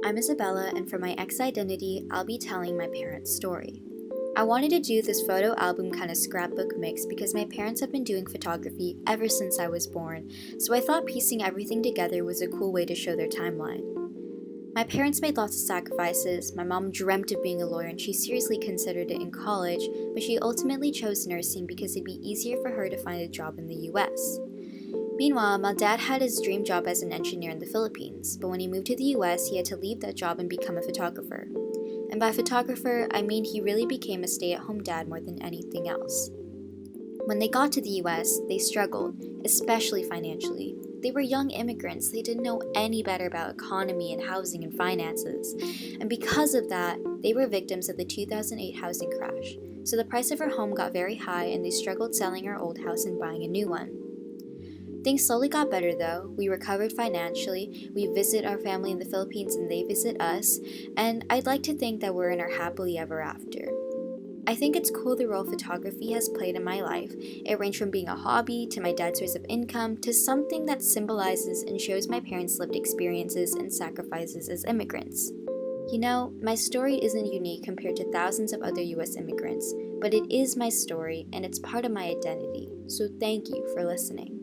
I'm Isabella, and for my X identity, I'll be telling my parents' story. I wanted to do this photo album kind of scrapbook mix because my parents have been doing photography ever since I was born, so I thought piecing everything together was a cool way to show their timeline. My parents made lots of sacrifices. My mom dreamt of being a lawyer and she seriously considered it in college, but she ultimately chose nursing because it'd be easier for her to find a job in the US. Meanwhile, my dad had his dream job as an engineer in the Philippines, but when he moved to the US, he had to leave that job and become a photographer. And by photographer, I mean he really became a stay-at-home dad more than anything else. When they got to the US, they struggled, especially financially. They were young immigrants, they didn't know any better about economy and housing and finances. And because of that, they were victims of the 2008 housing crash. So the price of our home got very high and they struggled selling our old house and buying a new one. Things slowly got better though. We recovered financially, we visit our family in the Philippines and they visit us, and I'd like to think that we're in our happily ever after. I think it's cool the role photography has played in my life. It ranged from being a hobby to my dad's source of income to something that symbolizes and shows my parents' lived experiences and sacrifices as immigrants. You know, my story isn't unique compared to thousands of other US immigrants, but it is my story and it's part of my identity, so thank you for listening.